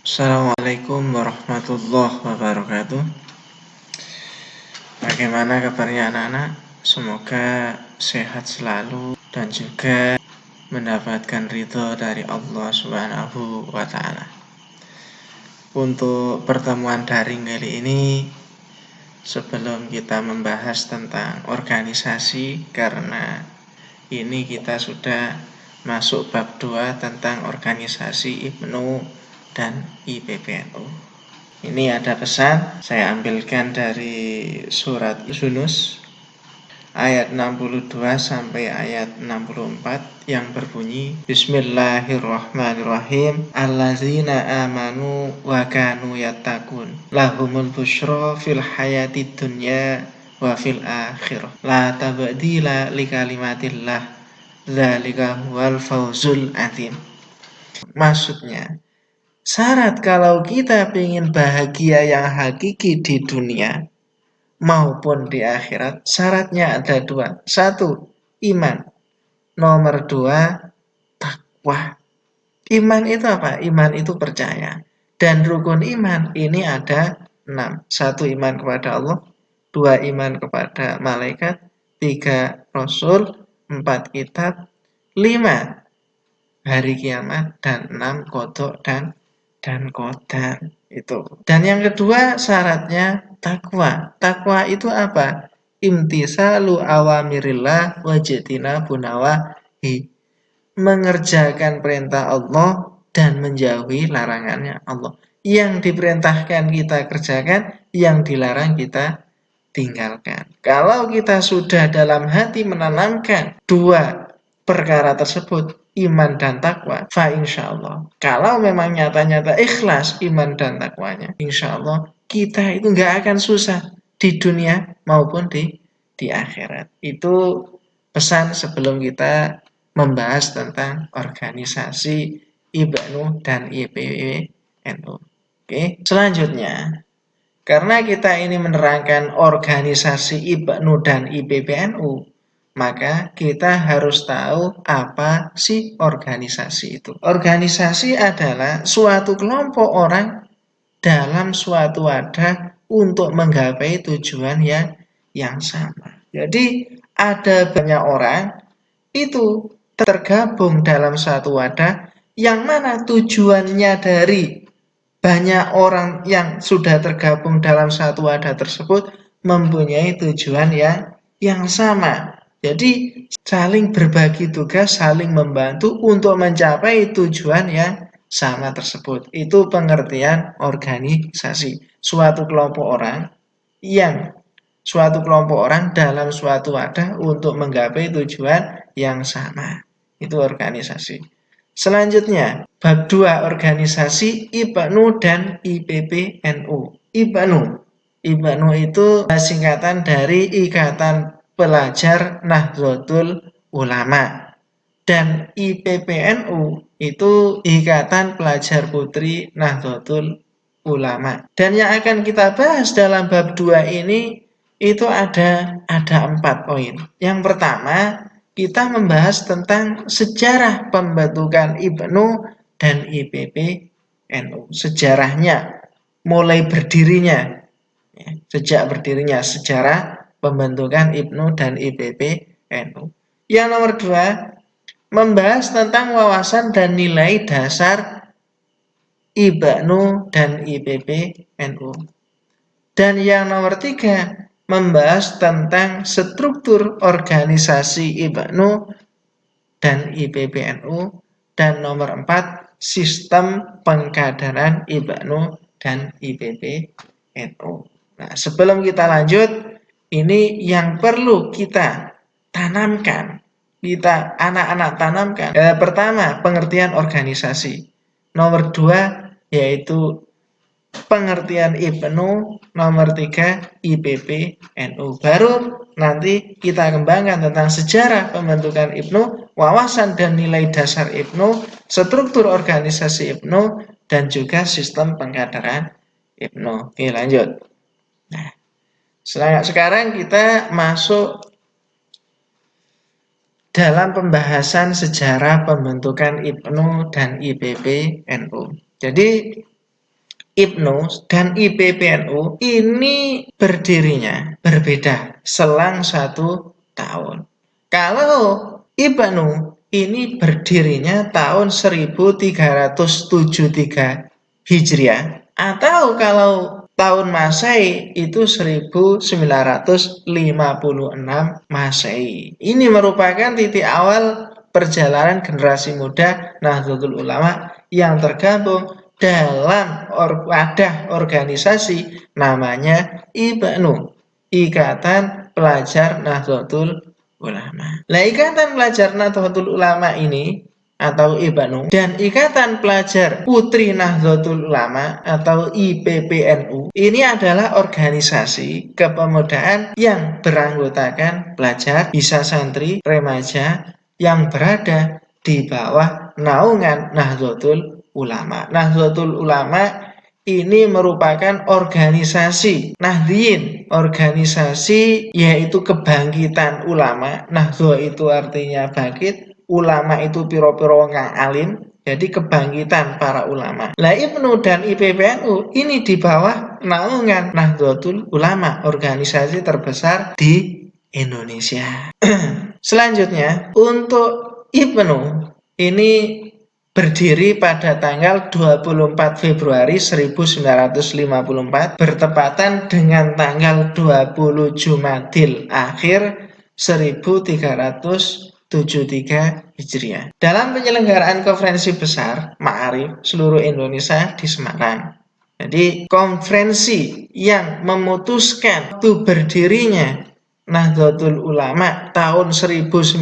Assalamualaikum warahmatullahi wabarakatuh. Bagaimana kabarnya anak-anak? Semoga sehat selalu dan juga mendapatkan ridho dari Allah Subhanahu wa Ta'ala. Untuk pertemuan daring kali ini, sebelum kita membahas tentang organisasi, karena ini kita sudah masuk bab 2 tentang organisasi IPNU dan IPPNU. Ini ada pesan, saya ambilkan dari surat Yunus ayat 62 sampai ayat 64 yang berbunyi Bismillahirrahmanirrahim. Allazina amanu wa kanu yattaqun lahumul busyra fil hayatid dunya wa fil akhirah la tabdila li kalimatillah dzalika huwal fawzul azim. Maksudnya, syarat kalau kita ingin bahagia yang hakiki di dunia maupun di akhirat, syaratnya ada 2. 1, iman. Nomor 2, takwa. Iman itu apa? Iman itu percaya. Dan rukun iman ini ada 6. 1, iman kepada Allah. 2, iman kepada malaikat. 3, Rasul. 4, kitab. 5, hari kiamat. Dan 6, qada dan qadar. Itu. Dan yang kedua syaratnya takwa. Takwa itu apa? Imtisalu awamirillah wajtinabun nawahi. Mengerjakan perintah Allah dan menjauhi larangannya Allah. Yang diperintahkan kita kerjakan, yang dilarang kita tinggalkan. Kalau kita sudah dalam hati menanamkan 2 perkara tersebut, iman dan takwa, fa insyaallah, kalau memang nyata-nyata ikhlas iman dan takwanya, insyaallah kita itu nggak akan susah di dunia maupun di akhirat. Itu pesan sebelum kita membahas tentang organisasi IPNU dan IPPNU. Oke, selanjutnya, karena kita ini menerangkan organisasi IPNU dan IPPNU, maka kita harus tahu apa sih organisasi itu. Organisasi adalah suatu kelompok orang dalam suatu wadah untuk menggapai tujuan yang sama. Jadi ada banyak orang itu tergabung dalam satu wadah yang mana tujuannya dari banyak orang yang sudah tergabung dalam satu wadah tersebut mempunyai tujuan yang sama. Jadi saling berbagi tugas, saling membantu untuk mencapai tujuan yang sama tersebut. Itu pengertian organisasi. Suatu kelompok orang dalam suatu wadah untuk menggapai tujuan yang sama. Itu organisasi. Selanjutnya, bab 2 organisasi IPNU dan IPPNU. IPNU itu singkatan dari Ikatan Pelajar Nahdlatul Ulama. Dan IPPNU itu Ikatan Pelajar Putri Nahdlatul Ulama. Dan yang akan kita bahas dalam bab 2 ini itu ada 4 poin. Yang pertama, kita membahas tentang sejarah pembentukan IPNU dan IPPNU. Sejarahnya, mulai berdirinya, sejak berdirinya, sejarah pembentukan IPNU dan IPPNU. Yang nomor 2, membahas tentang wawasan dan nilai dasar IPNU dan IPPNU. Dan yang nomor 3, membahas tentang struktur organisasi IPNU dan IPPNU. Dan nomor 4, sistem pengkaderan IPNU dan IPPNU. Nah, sebelum kita lanjut, ini yang perlu kita tanamkan, kita anak-anak tanamkan. Pertama, pengertian organisasi. Nomor 2, yaitu pengertian IPNU. Nomor 3, IPPNU. Baru nanti kita kembangkan tentang sejarah pembentukan IPNU, wawasan dan nilai dasar IPNU, struktur organisasi IPNU, dan juga sistem pengkaderan IPNU. Oke, lanjut. Nah, sekarang kita masuk dalam pembahasan sejarah pembentukan IPNU dan IPPNU. Jadi Ibnu dan IPPNU ini berdirinya berbeda selang 1 tahun. Kalau Ibnu ini berdirinya tahun 1373 Hijriah, atau kalau tahun Masehi itu 1956 Masehi. Ini merupakan titik awal perjalanan generasi muda Nahdlatul Ulama yang tergabung dalam wadah organisasi namanya IPNU, Ikatan Pelajar Nahdlatul Ulama. Nah, Ikatan Pelajar Nahdlatul Ulama ini atau IPNU dan Ikatan Pelajar Putri Nahdlatul Ulama atau IPPNU ini adalah organisasi kepemudaan yang beranggotakan pelajar, bisa santri, remaja yang berada di bawah naungan Nahdlatul Ulama. Nahdlatul Ulama ini merupakan organisasi Nahdliyin, organisasi yaitu kebangkitan ulama. Nahdho itu artinya bangkit, ulama itu piro-piro kang alim, jadi kebangkitan para ulama. Lah IPNU dan IPPNU ini di bawah naungan Nahdlatul Ulama, organisasi terbesar di Indonesia. Selanjutnya, untuk IPNU ini berdiri pada tanggal 24 Februari 1954 bertepatan dengan tanggal 20 Jumadil Akhir 1373 Hijriah. Dalam penyelenggaraan konferensi besar Ma'arif seluruh Indonesia di Semarang. Jadi konferensi yang memutuskan itu berdirinya Nahdlatul Ulama tahun 1954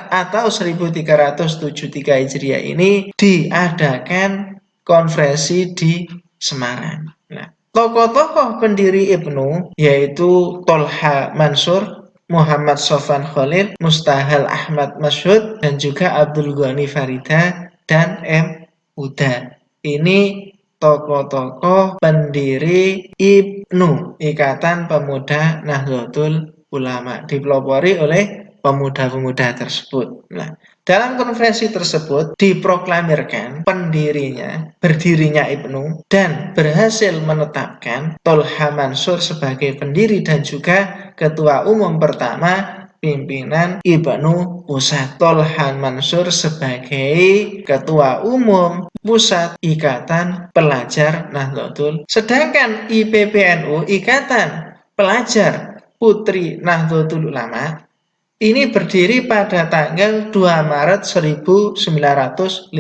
atau 1373 Hijriah ini diadakan konferensi di Semarang. Nah, tokoh-tokoh pendiri IPNU yaitu Tolha Mansur, Muhammad Sofan Khalil, Mustahil Ahmad Masyud, dan juga Abdul Ghani Farida dan M. Huda. Ini tokoh-tokoh pendiri IPNU, Ikatan Pemuda Nahdlatul Ulama, dipelopori oleh pemuda-pemuda tersebut. Nah, dalam konferensi tersebut diproklamirkan berdirinya IPNU dan berhasil menetapkan Tolha Mansur sebagai pendiri dan juga ketua umum pertama pimpinan IPNU Pusat. Tolha Mansur sebagai ketua umum Pusat Ikatan Pelajar Nahdlatul. Sedangkan IPPNU, Ikatan Pelajar Putri Nahdlatul Ulama, ini berdiri pada tanggal 2 Maret 1955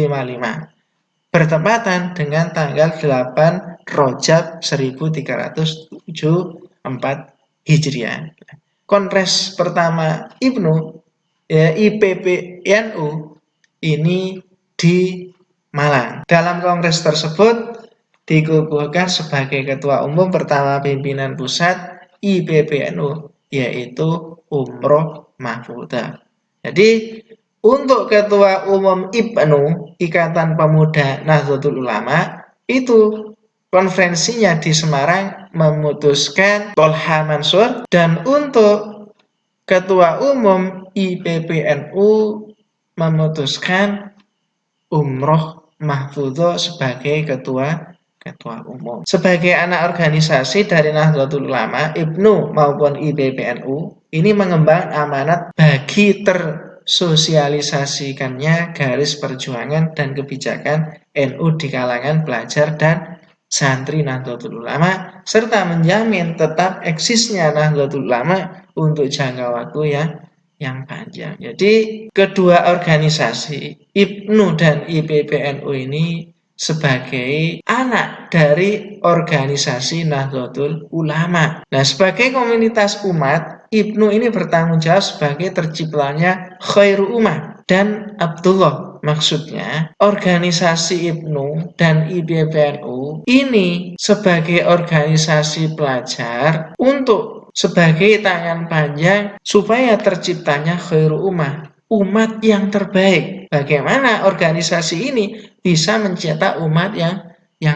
bertepatan dengan tanggal 8 Rajab 1374 Hijriah. Kongres pertama IPPNU ini di Malang. Dalam kongres tersebut dikukuhkan sebagai ketua umum pertama pimpinan pusat IPPNU yaitu Umroh Mahfudah. Jadi untuk ketua umum IPNU, Ikatan Pemuda Nahdlatul Ulama, itu konferensinya di Semarang memutuskan Tolha Mansur, dan untuk ketua umum IPPNU memutuskan Umroh Mahfudah sebagai ketua umum. Sebagai anak organisasi dari Nahdlatul Ulama, IPNU maupun IPPNU ini mengemban amanat bagi tersosialisasikannya garis perjuangan dan kebijakan NU di kalangan pelajar dan santri Nahdlatul Ulama, serta menjamin tetap eksisnya Nahdlatul Ulama untuk jangka waktu yang panjang. Jadi kedua organisasi IPNU dan IPPNU ini sebagai anak dari organisasi Nahdlatul Ulama. Nah, sebagai komunitas umat, IPNU ini bertanggung jawab sebagai terciptanya Khairul Ummah dan Abdullah. Maksudnya, organisasi IPNU dan IPPNU ini sebagai organisasi pelajar untuk sebagai tangan panjang supaya terciptanya Khairul Ummah, umat yang terbaik. Bagaimana organisasi ini bisa mencetak umat yang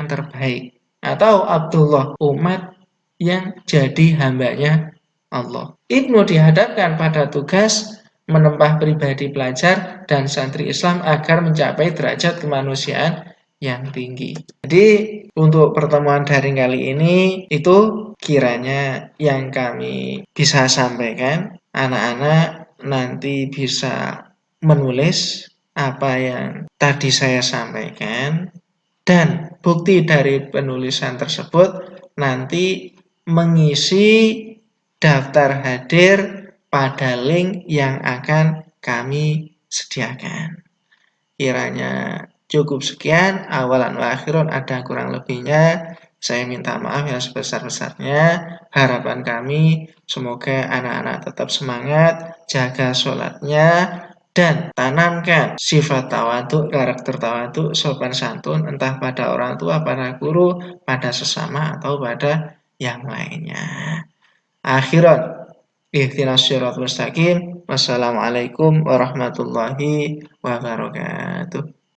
terbaik, atau Abdullah, umat yang jadi hambanya Allah. IPNU dihadapkan pada tugas menempa pribadi pelajar dan santri Islam agar mencapai derajat kemanusiaan yang tinggi. Jadi untuk pertemuan daring kali ini itu kiranya yang kami bisa sampaikan. Anak-anak nanti bisa menulis apa yang tadi saya sampaikan, dan bukti dari penulisan tersebut nanti mengisi daftar hadir pada link yang akan kami sediakan. Kiranya cukup sekian, awalan wa akhirun, ada kurang lebihnya. Saya minta maaf yang sebesar-besarnya. Harapan kami semoga anak-anak tetap semangat, jaga sholatnya, dan tanamkan sifat tawadhu, karakter tawadhu, sopan santun, entah pada orang tua, pada guru, pada sesama, atau pada yang lainnya. Akhiran, ihdinas siratal mustaqim. Wassalamualaikum warahmatullahi wabarakatuh.